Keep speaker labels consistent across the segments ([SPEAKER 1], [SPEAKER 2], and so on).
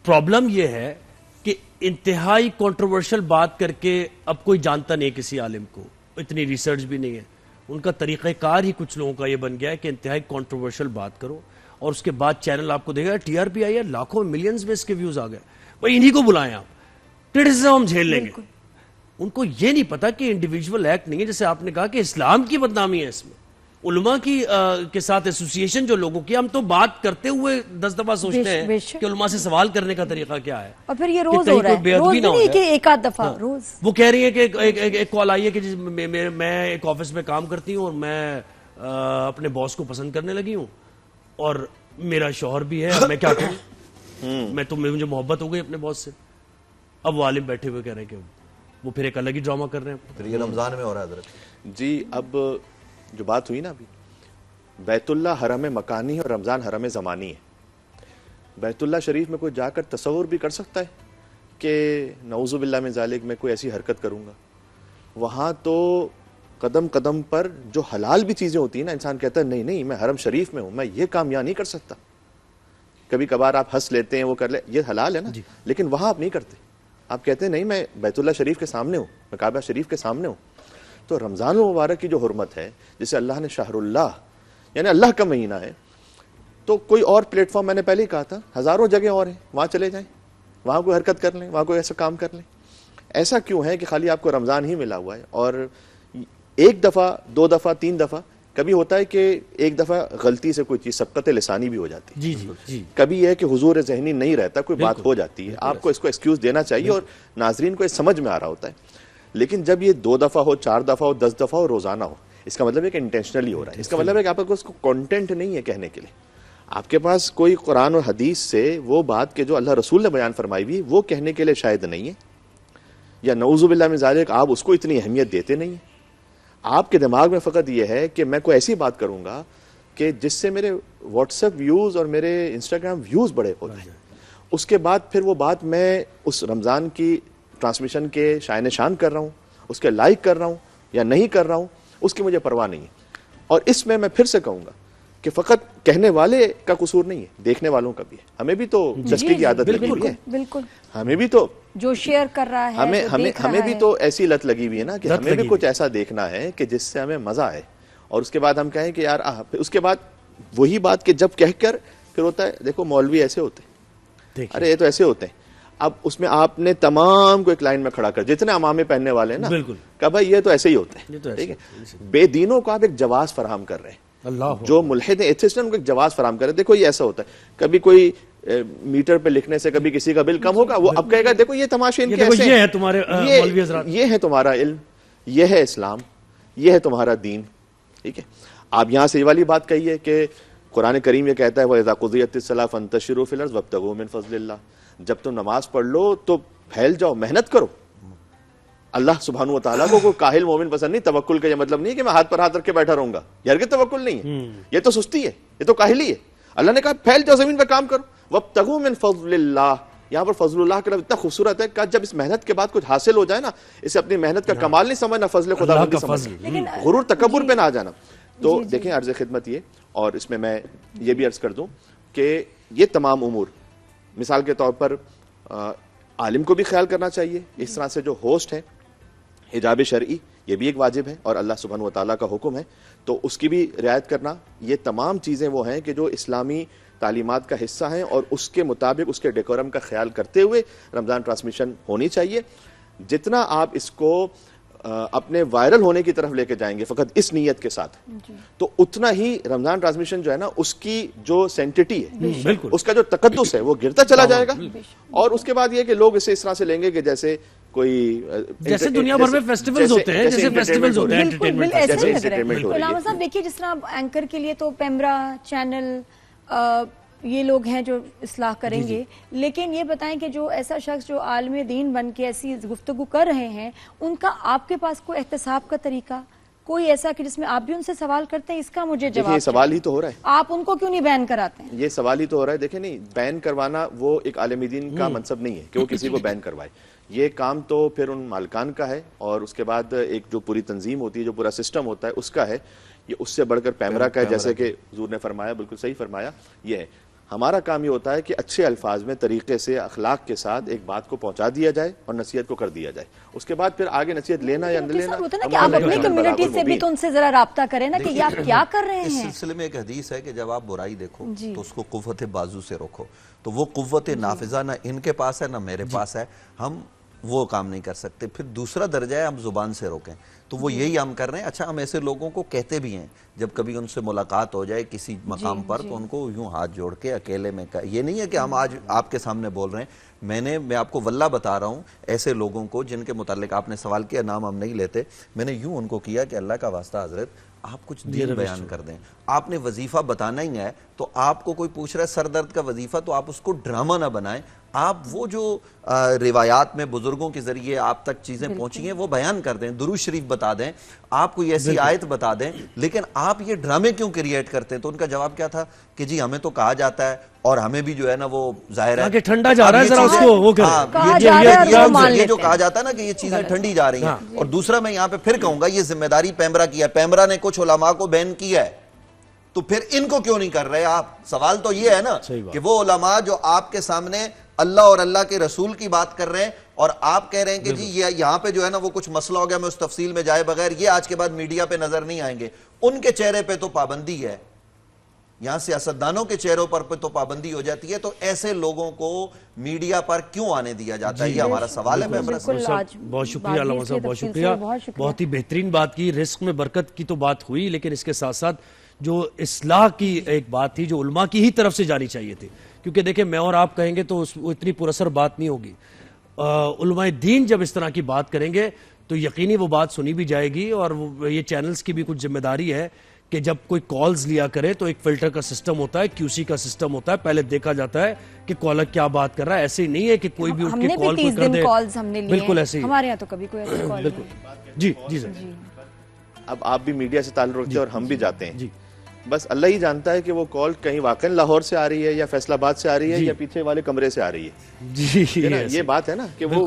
[SPEAKER 1] Problem یہ ہے کہ انتہائی کنٹروورشل بات کر کے اب کوئی جانتا نہیں کسی عالم کو, اتنی ریسرچ بھی نہیں ہے. ان کا طریقہ کار ہی کچھ لوگوں کا یہ بن گیا ہے کہ انتہائی کنٹروورشل بات کرو اور اس کے بعد چینل آپ کو دیکھا ٹی آر پی آئی ہے, لاکھوں ملینز میں اس کے ویوز آ گئے. بھائی انہی کو بلائیں آپ, کرٹیسزم ہم جھیل لیں گے. ان کو یہ نہیں پتا کہ انڈیویجول ایکٹ نہیں ہے, جیسے آپ نے کہا کہ اسلام کی بدنامی ہے اس میں, علماء کی کے ساتھ ایسوسیشن جو لوگوں کی, ہم تو بات کرتے ہوئے 10 دفعہ سوچتے ہیں کہ علماء سے سوال کرنے کا طریقہ کیا ہے,
[SPEAKER 2] اور پھر یہ روز ہو رہا ہے, روز نہیں کہ ایک آدھ دفعہ روز.
[SPEAKER 1] وہ کہہ رہی ہے کہ ایک کال آئی ہے کہ میں ایک آفس میں کام کرتی ہوں اور میں اپنے باس کو پسند کرنے لگی ہوں اور میرا شوہر بھی ہے, میں کیا کروں, میں تو مجھے محبت ہو گئی اپنے باس سے. اب وہ عالم بیٹھے ہوئے کہہ رہے ہیں کہ وہ پھر ایک الگ ہی ڈرامہ کر رہے ہیں.
[SPEAKER 3] یہ رمضان میں ہو رہا ہے حضرت.
[SPEAKER 4] جی اب جو بات ہوئی نا ابھی, بیت اللہ حرم مکانی ہے اور رمضان حرم زمانی ہے. بیت اللہ شریف میں کوئی جا کر تصور بھی کر سکتا ہے کہ نعوذ باللہ من ذالک میں کوئی ایسی حرکت کروں گا؟ وہاں تو قدم قدم پر جو حلال بھی چیزیں ہوتی ہیں نا, انسان کہتا ہے نہیں نہیں میں حرم شریف میں ہوں, میں یہ کام یہاں نہیں کر سکتا. کبھی کبھار آپ ہنس لیتے ہیں, وہ کر لے, یہ حلال ہے نا, لیکن وہاں آپ نہیں کرتے. آپ کہتے ہیں نہیں میں بیت اللہ شریف کے سامنے ہوں, میں کعبہ شریف کے سامنے ہوں. تو رمضان المبارک کی جو حرمت ہے, جسے اللہ نے شہر اللہ یعنی اللہ کا مہینہ ہے, تو کوئی اور پلیٹ فارم, میں نے پہلے ہی کہا تھا ہزاروں جگہ اور ہیں, وہاں چلے جائیں, وہاں کوئی حرکت کر لیں, وہاں کوئی ایسا کام کر لیں. ایسا کیوں ہے کہ خالی آپ کو رمضان ہی ملا ہوا ہے؟ اور ایک دفعہ, 2 دفعہ, 3 دفعہ, کبھی ہوتا ہے کہ ایک دفعہ غلطی سے کوئی چیز سبقت لسانی بھی ہو جاتی ہے.
[SPEAKER 1] جی جی جی.
[SPEAKER 4] کبھی یہ ہے کہ حضور ذہنی نہیں رہتا, کوئی بات ہو جاتی ہے, آپ کو اس کو ایکسکیوز دینا چاہیے اور ناظرین کو یہ سمجھ میں آ رہا ہوتا ہے. لیکن جب یہ 2 دفعہ ہو, 4 دفعہ ہو, 10 دفعہ ہو, روزانہ ہو, اس کا مطلب ہے کہ انٹینشنلی ہو رہا ہے. اس کا مطلب ہے کہ آپ کو اس کو کانٹینٹ نہیں ہے کہنے کے لیے. آپ کے پاس کوئی قرآن اور حدیث سے وہ بات کہ جو اللہ رسول نے بیان فرمائی ہوئی وہ کہنے کے لیے شاید نہیں ہے, یا نعوذ باللہ من ذالک آپ اس کو اتنی اہمیت دیتے نہیں ہیں. آپ کے دماغ میں فقط یہ ہے کہ میں کوئی ایسی بات کروں گا کہ جس سے میرے واٹس ایپ ویوز اور میرے انسٹاگرام ویوز بڑے ہو جائیں. اس کے بعد پھر وہ بات میں اس رمضان کی ٹرانسمیشن کے شائن نشان کر رہا ہوں, اس کے لائک کر رہا ہوں یا نہیں کر رہا ہوں, اس کی مجھے پرواہ نہیں ہے. اور اس میں پھر سے کہوں گا کہ فقط کہنے والے کا قصور نہیں ہے, دیکھنے والوں کا بھی ہے. ہمیں بھی تو چسکی کی عادت لگی ہوئی ہے,
[SPEAKER 2] بالکل,
[SPEAKER 4] ہمیں بھی تو
[SPEAKER 2] جو شیئر کر رہا ہے,
[SPEAKER 4] ہمیں بھی تو ایسی لت لگی ہوئی ہے نا کہ ہمیں بھی کچھ ایسا دیکھنا ہے کہ جس سے ہمیں مزہ آئے, اور اس کے بعد ہم کہیں کہ یار اس کے بعد وہی بات کہ جب کہہ کر پھر ہوتا ہے دیکھو مولوی ایسے ہوتے ہیں, ارے یہ تو ایسے ہوتے ہیں. اب اس میں آپ نے تمام کو ایک لائن میں کھڑا کر, جتنے امامے پہننے والے ہیں نا, کہ بھائی یہ تو ایسے ہی ہوتے ہیں. ٹھیک ہے, بے دینوں کو آپ ایک جواز فراہم کر رہے ہیں, جو ملحد ہیں ایتھسٹ ہیں ان کو ایک جواز فراہم کر رہے ہیں. دیکھو یہ ایسا ہوتا ہے, کبھی کوئی میٹر پہ لکھنے سے کبھی کسی کا بل کم ہوگا, وہ اب کہے گا دیکھو یہ تماشے ان کے ایسے ہیں, یہ ہے تمہارا علم, یہ ہے اسلام, یہ ہے تمہارا دین. ٹھیک ہے, آپ یہاں سے یہ والی بات کہی ہے کہ قرآن کریم یہ کہتا ہے وَإِذَا قُضِيَتِ الصَّلَاةُ فَانتَشِرُوا فِي الْأَرْضِ وَابْتَغُوا مِن فَضْلِ اللَّهِ, جب تم نماز پڑھ لو تو پھیل جاؤ, محنت کرو. اللہ سبحانہ و تعالیٰ کو کوئی کاہل مومن پسند نہیں. توکل کا یہ مطلب نہیں کہ میں ہاتھ پر ہاتھ رکھ کے بیٹھا رہوں گا, یہ ہرگز توکل نہیں ہے, یہ تو سستی ہے, یہ تو کاہلی ہے. اللہ نے کہا پھیل جاؤ زمین پہ کام کرو, وَابْتَغُوا مِن فَضْلِ اللَّهِ. یہاں پر فضل اللہ کا لفظ اتنا خوبصورت ہے کہ جب اس محنت کے بعد کچھ حاصل ہو جائے نا, اسے اپنی محنت کا کمال نہیں سمجھنا, فضل خدا بندی سمجھنا, غرور تکبر پہ نہ آ جانا. تو دیکھیں عرض خدمت یہ, اور اس میں یہ بھی عرض کر دوں کہ یہ تمام امور مثال کے طور پر عالم کو بھی خیال کرنا چاہیے. اس طرح سے جو ہوسٹ ہیں, حجاب شرعی یہ بھی ایک واجب ہے اور اللہ سبحانہ و تعالیٰ کا حکم ہے, تو اس کی بھی رعایت کرنا. یہ تمام چیزیں وہ ہیں کہ جو اسلامی تعلیمات کا حصہ ہیں اور اس کے مطابق اس کے ڈیکورم کا خیال کرتے ہوئے رمضان ٹرانسمیشن ہونی چاہیے. جتنا آپ اس کو اپنے وائرل ہونے کی طرف لے کے جائیں گے فقط اس نیت کے ساتھ, تو اتنا ہی رمضان ٹرانسمیشن جو ہے نا اس کی جو سینٹیٹی ہے, اس کا جو تقدس ہے وہ گرتا چلا جائے گا. اور اس کے بعد یہ کہ لوگ اسے اس طرح سے لیں گے کہ جیسے کوئی
[SPEAKER 1] جیسے دنیا بھر میں فیسٹیولز ہوتے ہیں, جیسے فیسٹیولز ہوتے ہیں
[SPEAKER 2] انٹرٹینمنٹ. علامہ صاحب دیکھیے جس طرح اینکر کے لیے تو پیمرا چینل یہ لوگ ہیں جو اصلاح کریں گے, لیکن یہ بتائیں کہ جو ایسا شخص جو عالم دین بن کے ایسی گفتگو کر رہے ہیں, ان کا آپ کے پاس کوئی احتساب کا طریقہ کوئی ایسا کہ جس میں آپ بھی ان سے سوال کرتے ہیں؟ اس کا مجھے جواب,
[SPEAKER 4] یہ سوال ہی تو ہو رہا ہے,
[SPEAKER 2] آپ ان کو کیوں نہیں بین کراتے ہیں؟
[SPEAKER 4] یہ سوال ہی تو ہو رہا ہے. دیکھیں نہیں, بین کروانا وہ ایک عالم دین کا منصب نہیں ہے کہ وہ کسی کو بین کروائے. یہ کام تو پھر ان مالکان کا ہے, اور اس کے بعد ایک جو پوری تنظیم ہوتی ہے, جو پورا سسٹم ہوتا ہے اس کا ہے. یہ اس سے بڑھ کر پیمرا کا ہے, جیسے کہ حضور نے فرمایا, بالکل صحیح فرمایا. یہ ہے ہمارا کام یہ ہوتا ہے کہ اچھے الفاظ میں طریقے سے اخلاق کے ساتھ ایک بات کو پہنچا دیا جائے اور نصیحت کو کر دیا جائے. اس کے بعد پھر آگے نصیحت لینا یا نہ لینا
[SPEAKER 2] ہوتا ہے نا کہ آپ اپنی کمیونٹی سے بھی تو ان سے ذرا رابطہ کریں نا کہ یہ آپ کیا کر رہے ہیں.
[SPEAKER 3] اس سلسلے میں ایک حدیث ہے کہ جب آپ برائی دیکھو تو اس کو قوت بازو سے روکو. تو وہ قوت نافذہ نہ ان کے پاس ہے نہ میرے پاس ہے, ہم وہ کام نہیں کر سکتے. پھر دوسرا درجہ ہے ہم زبان سے روکیں, تو وہ یہی ہم کر رہے ہیں. اچھا, ہم ایسے لوگوں کو کہتے بھی ہیں جب کبھی ان سے ملاقات ہو جائے کسی مقام پر تو ان کو یوں ہاتھ جوڑ کے اکیلے میں یہ نہیں ہے کہ ہم آج آپ کے سامنے بول رہے ہیں. میں آپ کو واللہ بتا رہا ہوں, ایسے لوگوں کو جن کے متعلق آپ نے سوال کیا, نام ہم نہیں لیتے, میں نے یوں ان کو کیا کہ اللہ کا واسطہ حضرت آپ کچھ دین بیان کر دیں. آپ نے وظیفہ بتانا ہی ہے تو آپ کو کوئی پوچھ رہا ہے سر درد کا وظیفہ, تو آپ اس کو ڈرامہ نہ بنائیں. آپ وہ جو روایات میں بزرگوں کے ذریعے آپ تک چیزیں پہنچی ہیں وہ بیان کر دیں, درود شریف بتا دیں, آپ کوئی ایسی آیت بتا دیں, لیکن آپ یہ ڈرامے کیوں کریٹ کرتے ہیں؟ تو ان کا جواب کیا تھا کہ جی ہمیں تو کہا جاتا ہے اور ہمیں بھی جو ہے نا وہ ظاہر ہے
[SPEAKER 1] کہ ٹھنڈا جا رہا ہے, ذرا اس کو وہ کریں.
[SPEAKER 3] یہ جو کہا جاتا ہے نا کہ یہ چیزیں ٹھنڈی جا رہی ہیں. اور دوسرا میں یہاں پہ پھر کہوں گا, یہ ذمہ داری پیمرا کی ہے. پیمرا نے کچھ علماء کو بین کیا ہے, تو پھر ان کو کیوں نہیں کر رہے آپ؟ سوال تو یہ ہے نا کہ وہ علماء جو آپ کے سامنے اللہ اور اللہ کے رسول کی بات کر رہے ہیں اور آپ کہہ رہے ہیں کہ جی یہاں پہ جو ہے نا وہ کچھ مسئلہ ہو گیا, میں اس تفصیل میں جائے بغیر یہ آج کے بعد میڈیا پہ نظر نہیں آئیں گے. ان کے چہرے پہ تو پابندی ہے, یہاں سیاستدانوں کے چہروں پر تو پابندی ہو جاتی ہے. تو ایسے لوگوں کو میڈیا پر کیوں آنے دیا جاتا ہے, یہ ہمارا سوال ہے.
[SPEAKER 1] بہت شکریہ علامہ صاحب, بہت شکریہ, بہت ہی بہترین بات کی. رزق میں برکت کی تو بات ہوئی, لیکن اس کے ساتھ ساتھ جو اصلاح کی ایک بات تھی جو علماء کی ہی طرف سے جانی چاہیے تھی, کیونکہ دیکھیں میں اور آپ کہیں گے تو وہ اتنی پراثر بات نہیں ہوگی. علماء دین جب اس طرح کی بات کریں گے تو یقینی وہ بات سنی بھی جائے گی. اور یہ چینلز کی بھی کچھ ذمہ داری ہے کہ جب کوئی کالز لیا کرے تو ایک فلٹر کا سسٹم ہوتا ہے, QC کا سسٹم ہوتا ہے, پہلے دیکھا جاتا ہے کہ کالر کیا بات کر رہا ہے. ایسے ہی نہیں ہے کہ کوئی بھی اٹھ کے کال کو کر دے. بالکل ایسے ہی,
[SPEAKER 2] ہمارے یہاں تو کبھی کوئی ایسی کال
[SPEAKER 1] نہیں. جی جی سر.
[SPEAKER 4] اب آپ بھی میڈیا سے تعلق رکھتے ہیں اور ہم بھی جاتے ہیں, بس اللہ ہی جانتا ہے کہ وہ کال کہیں واقعا لاہور سے آ رہی ہے یا فیصل آباد سے آ رہی ہے یا پیچھے والے کمرے سے آ رہی ہے.
[SPEAKER 1] جی
[SPEAKER 4] یہ بات ہے نا کہ وہ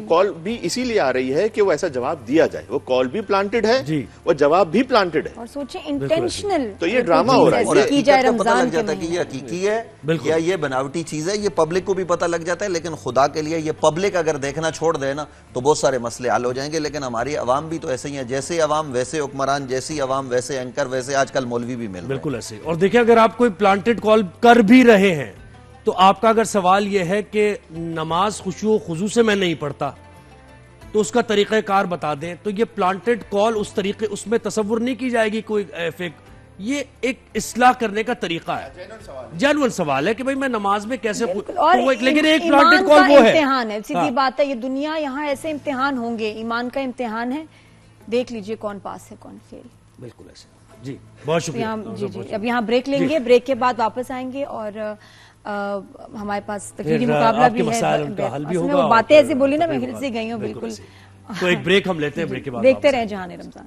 [SPEAKER 4] کال بھی اسی لیے آ رہی ہے کہ وہ ایسا جواب دیا جائے. وہ کال بھی پلانٹڈ ہے, وہ جواب بھی پلانٹڈ ہے,
[SPEAKER 2] اور سوچیں انٹینشنل.
[SPEAKER 4] تو یہ ڈرامہ ہو رہا ہے.
[SPEAKER 3] اور حقیقت کو پتہ لگ جاتا ہے کہ یہ حقیقی ہے یا یہ بناوٹی چیز ہے, یہ پبلک کو بھی پتہ لگ جاتا ہے. لیکن خدا کے لیے یہ پبلک اگر دیکھنا چھوڑ دے نا تو بہت سارے مسئلے حل ہو جائیں گے. لیکن ہماری عوام بھی تو ایسے ہی ہیں, جیسے عوام ویسے حکمران, جیسی عوام ویسے اینکر, ویسے آج کل مولوی بھی مل رہے ہیں.
[SPEAKER 1] بالکل ایسے. اور دیکھیں اگر آپ کوئی پلانٹڈ کال کر بھی رہے ہیں تو آپ کا اگر سوال یہ ہے کہ نماز خشوع و خضوع سے میں نہیں پڑھتا تو اس کا طریقہ کار بتا دیں, تو یہ پلانٹڈ کال اس طریقے اس میں تصور نہیں کی جائے گی کوئی فیک. یہ ایک اصلاح کرنے کا طریقہ ہے, جینوئن سوال ہے کہ بھئی میں نماز میں کیسے, لیکن ایک پلانٹڈ کال وہ ہے.
[SPEAKER 2] امتحان ہے, سیدھی بات ہے, یہ دنیا یہاں ایسے امتحان ہوں گے, ایمان کا امتحان ہے, دیکھ لیجئے کون پاس ہے کون فیل.
[SPEAKER 1] بالکل ایسے. جی بہت شکریہ.
[SPEAKER 2] اب یہاں بریک لیں گے, بریک کے بعد واپس آئیں گے اور ہمارے پاس تقریری مقابلہ بھی ہے. باتیں ایسی بولی نا, میں ہل سے گئی ہوں بالکل.
[SPEAKER 1] تو ایک بریک ہم لیتے ہیں, بریک کے بعد
[SPEAKER 2] دیکھتے رہیں جہان رمضان.